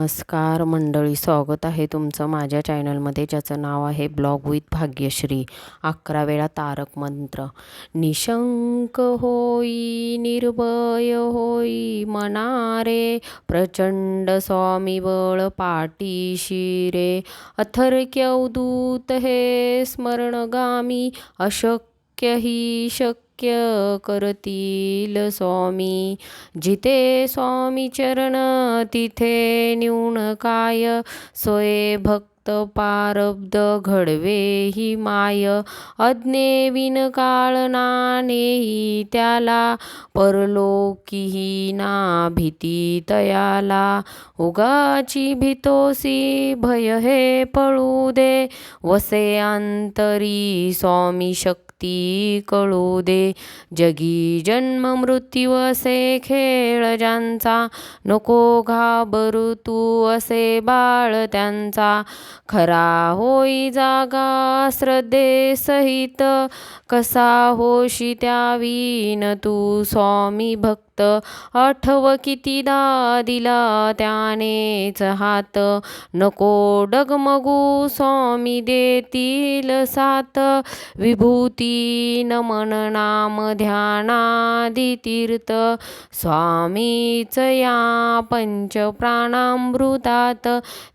नमस्कार मंडळी, स्वागत आहे तुमचं माझ्या चॅनलमध्ये, ज्याचं नाव आहे ब्लॉग विथ भाग्यश्री. 11 वेळा तारक मंत्र. निशंक होई निर्भय होई मनारे, प्रचंड स्वामी बळ पाठीशी रे. अथर्क्य अवधूत हे स्मरणगामी, अशक्य ही शक्य करतील स्वामी. जिथे स्वामी चरण तिथे न्यून काय, सोये भक्त पारब्ध घडवे ही माय. अज्ञे विन काळ नानेही त्याला, परलोकीही ना भीती तयाला. उगाची भीतोसी भय हे पळू दे, वसे अंतरी स्वामी शक्ती कळू दे. जगी जन्म मृत्यू असे खेळ ज्यांचा, नको घाबरू तू असे बाळ त्यांचा. खरा होई जागा श्रद्धेसहित, कसा होशी त्यावीन तू स्वामी भक्त. आठव कितीदा दिला त्यानेच हात, नको डगमगू स्वामी देतील साथ. विभूती नमन नाम ध्यानादी तीर्थ, स्वामीच या पंच प्राणामृतात.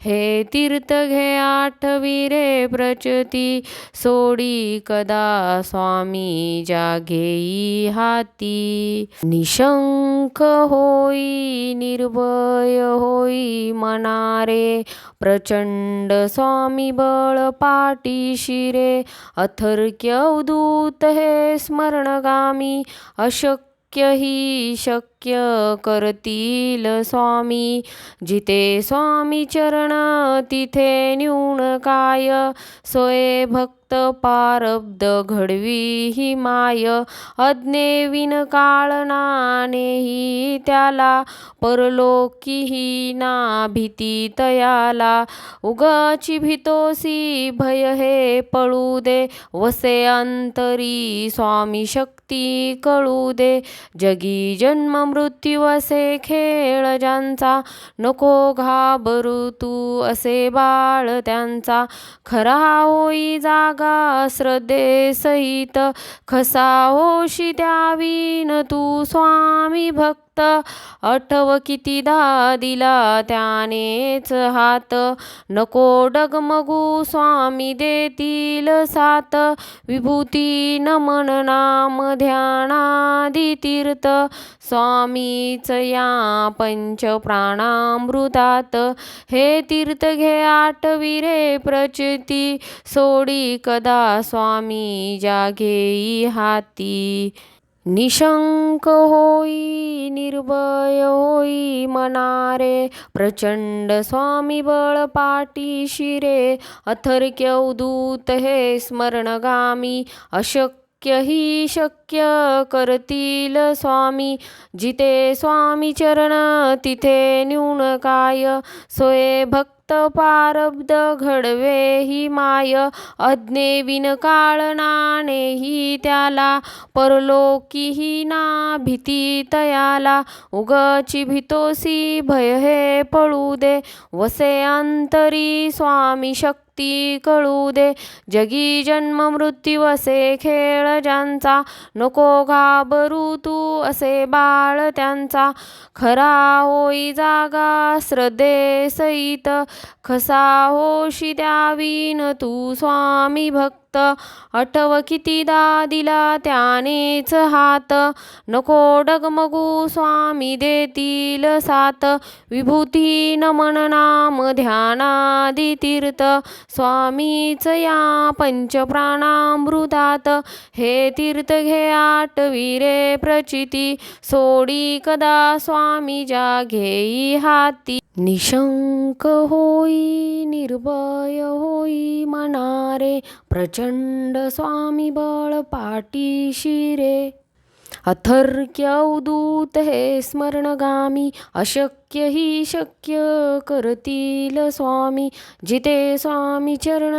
हे तीर्थ घे आठविरे प्रचिती, सोडी कदा स्वामी जाघेई हाती. निशंक होई निर्भय होई मनारे, प्रचंड स्वामी बळ पाठीशी रे. अथर्क्य अवधूत हे स्मरणगामी, अशक्य ही शक्य करतील स्वामी. जिथे स्वामी चरण तिथे न्यून काय, सोये भक्त पारब्ध घडवी ही माय. अज्ञे विन काळ नानेही त्याला, परलोकीही ना भीती तयाला. उगाची भीतोसी भय हे पळू दे, वसे अंतरी स्वामी शक्ती कळू दे. जगी जन्म मृत्यू असे खेळ ज्यांचा, नको घाबरू तू असे बाळ त्यांचा. खरा होई जागा श्रद्धेसहित, कसा होशी द्यावीन तू स्वामी भक्त. आठव कितीदा दिला त्यानेच हात, नको डगमगू स्वामी देतील साथ. विभूती नमन नाम ध्यानादी तीर्थ, स्वामीच या पंच प्राणामृतात. हे तीर्थ घे आठविरे प्रचिती, सोडी कदा स्वामी जाघेई हाती. निशंक होई निर्भय होई मनारे, प्रचंड स्वामी बळ पाठीशी रे. अथर्क्य अवधूत हे स्मरणगामी, अशक्य ही शक्य करतील स्वामी. जिथे स्वामी चरण तिथे न्यून काय, सोये भक्त पारब्ध घडवे ही माय. अज्ञे विन काळ नानेही त्याला, परलोकीही ना भीती तयाला. उगाची भीतोसी भय हे पळू दे, वसे अंतरी स्वामी शक्ती कळू दे. जगी जन्म मृत्यू असे खेळ ज्यांचा, नको घाबरू तू असे बाळ त्यांचा. खरा होई जागा श्रद्धेसहित, कसा होशी द्यावीन तू स्वामी भक्त. आठव कितीदा दिला त्यानेच हात, नको डगमगू स्वामी देतील साथ. विभूती नमन नाम ध्यानादी तीर्थ, स्वामीच या पंच प्राणामृतात. हे तीर्थ घे आठविरे प्रचिती, सोडी कदा स्वामी जाघेई हाती. निशंक होई निर्भय होई मनारे, प्रचंड स्वामी बळ पाठीशी रे. अथर्क्य अवधूत हे स्मरणगामी अशक्य ही शक्य करतील स्वामी. जिथे स्वामी चरण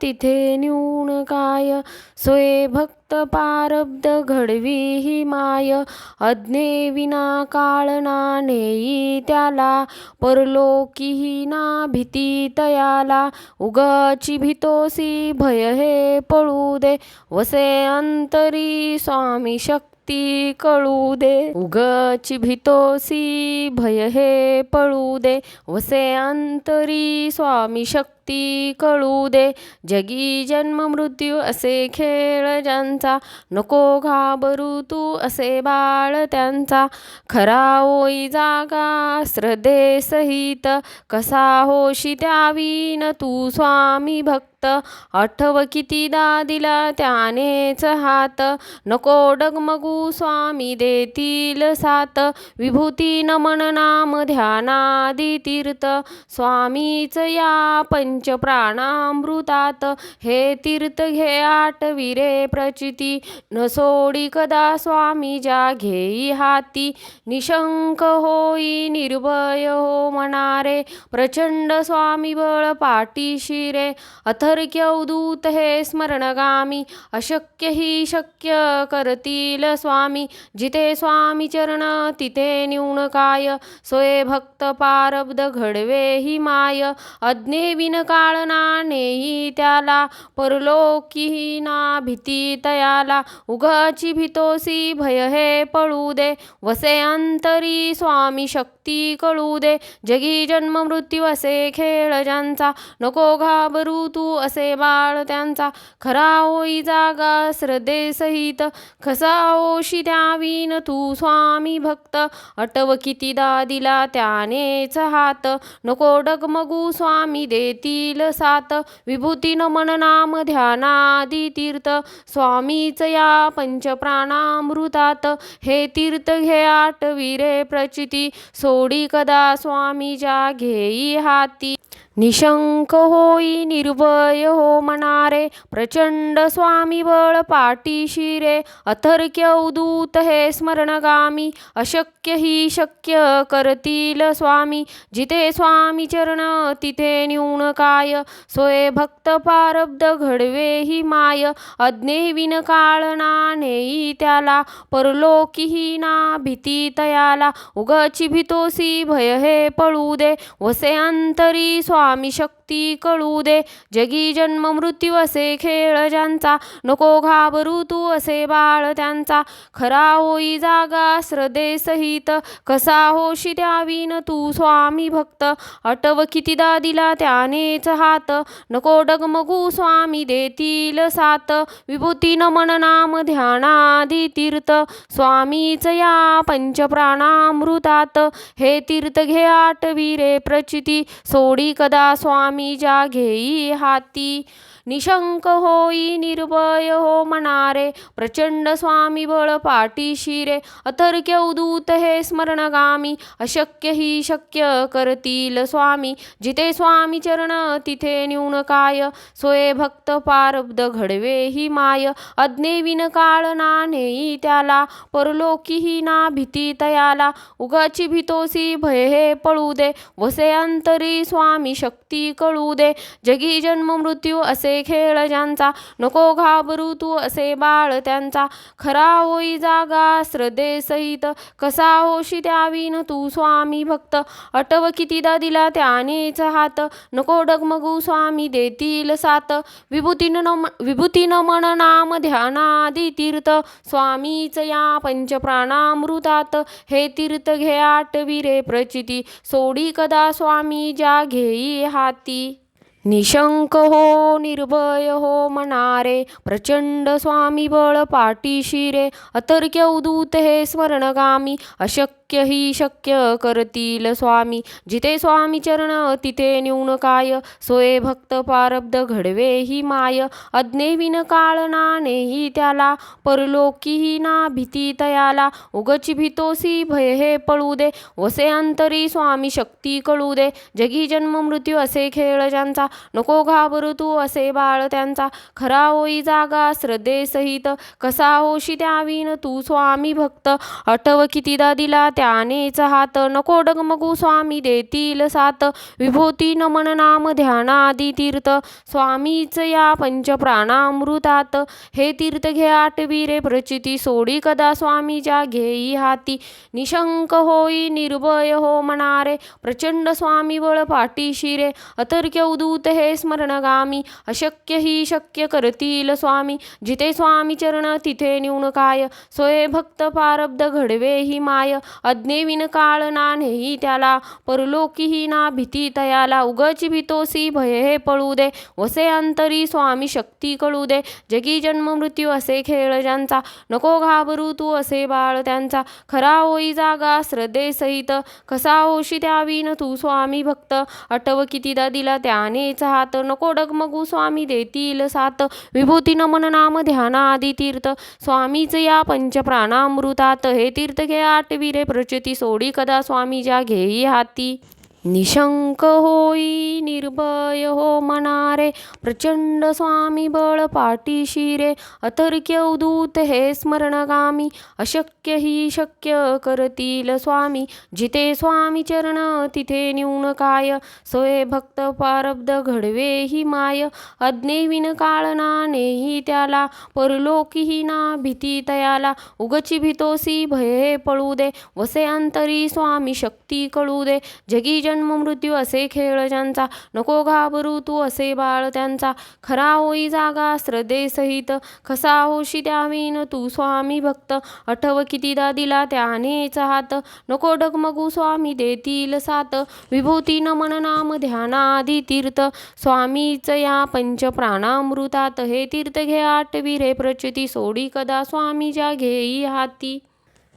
तिथे न्यून काय, सोय भक्त पारब्ध घडवी ही माय. अज्ञे विना काळ ना नेई त्याला, परलोकीही ना भीती तयाला. उगाची भीतोसी भय हे पळू दे, वसे अंतरी स्वामी शक्ती कळू दे. उगाची भीतोसी भय हे पळू दे, वसे अंतरी स्वामी शक्ती कळू दे. जगी जन्म मृत्यू असे खेळ ज्यांचा, नको घाबरू तू असे बाळ त्यांचा. खरा होई जागा श्रद्धेसहित, कसा होशी त्यावीन तू स्वामी भक्त. आठव कितीदा दिला त्यानेच हात, नको डगमगू स्वामी देतील साथ. विभूती नमन नाम ध्यानादी तीर्थ, स्वामीच या पंचप्राणामृतात. हे तीर्थ घे आठविरे प्रचिती, न सोडी कदा स्वामी ज्या घेई हाती. निशंक होई निर्भय हो मनारे, प्रचंड स्वामी बळ पाठीशी रे. अथर्क्य अवधूत हे स्मरणगामी अशक्य ही शक्य करतील स्वामी. जिथे स्वामी चरण तिथे न्यून काय, सोय भक्त पारब्ध घडवे ही माय. अज्ञे विन काळ ना नेई त्याला, परलोकीही ना भीती तयाला. उगाची भीतोसी भय हे पळू दे, वसे अंतरी स्वामी शक्ती कळू दे. जगी जन्म मृत्यू असे खेळ ज्यांचा, नको घाबरू तू असे बाळ त्यांचा. खरा होई जागा श्रद्धेसहित, कसा होशी त्यावीन तू स्वामी भक्त. आठव कितीदा दिला त्यानेच हात, नको डगमगू स्वामी देतील साथ. विभूती नमन नाम ध्यानादी तीर्थ, स्वामीच या पंचप्राणामृतात. हे तीर्थ घे आठविरे प्रचिती, सोडी कदा स्वामी ज्या घेई हाती. निशंक होई निर्भय हो मनारे, प्रचंड स्वामी बळ पाठीशी रे. अथर्क्य अवधूत हे स्मरणगामी अशक्य ही शक्य करतील स्वामी. जिथे स्वामी चरण तिथे न्यून काय, सोय भक्त पारब्ध घडवे ही माय. अज्ञे विन काळ ना नेई त्याला, परलोकीही ना भीती तयाला. उगाची भीतोसी भय हे पळू दे, वसे अंतरी स्वामी शक्ती कळू दे. जगी जन्म मृत्यू असे खेळ ज्यांचा, नको घाबरू तू असे बाळ त्यांचा. खरा होई जागा श्रद्धेसहित, कसा होशी त्यावीन तू स्वामी भक्त. आठव कितीदा दिला त्यानेच हात, नको डगमगू स्वामी देतील साथ. विभूती नमन नाम ध्यानादी तीर्थ, स्वामीच या पंचप्राणामृतात. हे तीर्थ घे आठविरे प्रचिती, सोडी कदा स्वामी ज्या घेई हाती. निशंक होई निर्भय हो मनारे, प्रचंड स्वामी बळ पाठीशी रे. अथर्क्य अवधूत हे स्मरणगामी अशक्य ही शक्य करतील स्वामी. जिथे स्वामी चरण तिथे न्यून काय, सोय भक्त पारब्ध घडवे ही माय. अज्ञे विन काळ ना नेई त्याला, परलोकीही ना भीती तयाला. उगाची भीतोसी भय हे पळू दे, वसे अंतरी स्वामी शक्ती कळू दे. जगी जन्म मृत्यू असे खेळ ज्यांचा, नको घाबरू तू असे बाळ त्यांचा. खरा होई जागा श्रद्धेसहित, कसा होशी त्यावीन तू स्वामी भक्त. आठव कितीदा दिला त्यानेच हात, नको डगमगू स्वामी देतील साथ. विभूती नमन नाम ध्यानादी तीर्थ, स्वामीच या पंचप्राणामृतात. हे तीर्थ घे आठविरे प्रचिती, सोडी कदा स्वामी ज्या घेई हाती. निशंक हो निर्भय हो मनारे, प्रचंड स्वामी बळ पाठीशी रे. अथर्क्य अवधूत हे स्मरणगामी अशक्य अशक्य ही शक्य करतील स्वामी जिथे स्वामी चरण तिथे न्यून काय सोय भक्त पारब्ध घडवे ही माय अज्ञे विन काळ नानेही त्याला परलोकीही ना भीती तयाला उगची भीतोसी भय हे पळू दे वसे अंतरी स्वामी शक्ती कळू दे जगी जन्म मृत्यू असे खेळ ज्यांचा नको घाबरू तू असे बाळ त्यांचा खरा होई जागा श्रद्धेसहित कसा होशी त्यावीन तू स्वामी भक्त आठव कितीदा दिला त्यानेच हात नको डगमगू स्वामी देतील साथ विभूती नमन नाम ध्यानादी तीर्थ स्वामीच या पंचप्राणामृतात हे तीर्थ घे आठविरे प्रचिती सोडी कदा स्वामीच्या घेई हाती निशंक होई निर्भय हो मनारे प्रचंड स्वामी बळ पाठीशी रे अतर्क्य उदूत हे स्मरणगामी अशक्य ही शक्य करतील स्वामी जिथे स्वामी चरण तिथे न्यून काय सोय भक्त पारब्ध घडवे ही माय अज्ञे विन काळ नानेही त्याला परलोकीही ना भीती तयाला उगची भीतोसी भय हे पळू दे वसे अंतरी स्वामी शक्ती कळू दे जगी जन्म मृत्यू असे खेळ ज्यांचा नको घाबरू तू असे बाळ त्यांचा खरा होई जागा श्रद्धेसहित कसा होशी त्यावीन तू स्वामी भक्त आठव कितीदा दिला त्यानेच हात नको डगमगू स्वामी देतील साथ विभूती नमन नाम ध्यानादी तीर्थ स्वामीच या पंचप्राणामृतात हे तीर्थ घे आठविरे प्रचिती सोडी कदा स्वामीच्या घेई हाती निशंक होई निर्भय हो मनारे प्रचंड स्वामी बळ पाठीशी रे अतर्क्य उदूत हे स्मरणगामी अशक्य ही शक्य करतील स्वामी जिथे स्वामी चरण तिथे न्यून काय सोय भक्त पारब्ध घडवे ही माय अज्ञे विन काळ नानेही त्याला परलोकीही ना भीती तयाला उगची भीतोसी भय पळू दे वसे अंतरी स्वामी शक्ती कळू दे जगी जन्म मृत्यू असे खेळ ज्यांचा नको घाबरू तू असे बाळ त्यांचा खरा होई जागा श्रद्धेसहित कसा होशी त्यावीन तू स्वामी भक्त आठव कितीदा दिला त्यानेच हात नको डगमगू स्वामी देतील साथ विभूती नमन नाम ध्यानादी तीर्थ स्वामीच या पंचप्राणामृतात हे तीर्थ घे आठविरे प्रचिती सोडी कदा स्वामीच्या घेई हाती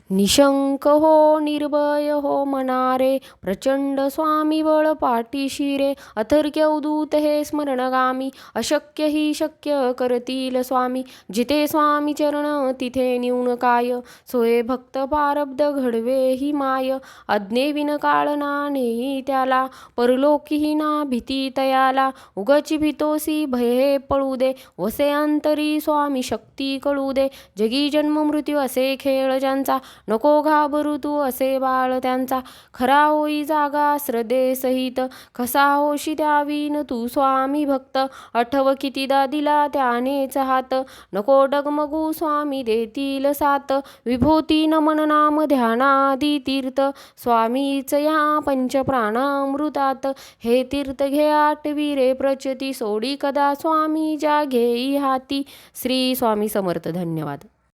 निशंक हो निर्भय हो मनारे प्रचंड स्वामी बळ पाठीशी रे अतर्क्य उदूत हे स्मरणगामी अशक्य ही शक्य करतील स्वामी जिथे स्वामी चरण तिथे न्यून काय सोय भक्त पारब्ध घडवे ही माय अज्ञे विन काळ नानेही त्याला परलोकीही ना भीती तयाला उगची भीतोसी भय पळू दे वसे अंतरी स्वामी शक्ती कळू दे जगी जन्म मृत्यू असे खेळ ज्यांचा नको घाबरू तू असे बाळ त्यांचा खरा होई जागा श्रद्धेसहित कसा होशी त्यावीन तू स्वामी भक्त आठव कितीदा दिला त्यानेच हात नको डगमगू स्वामी देतील साथ विभूती नमन नाम ध्यानादी तीर्थ स्वामीच या पंचप्राणामृतात हे तीर्थ घे आठविरे प्रचिती सोडी कदा स्वामी ज्या घेई हाती. श्री स्वामी समर्थ. धन्यवाद.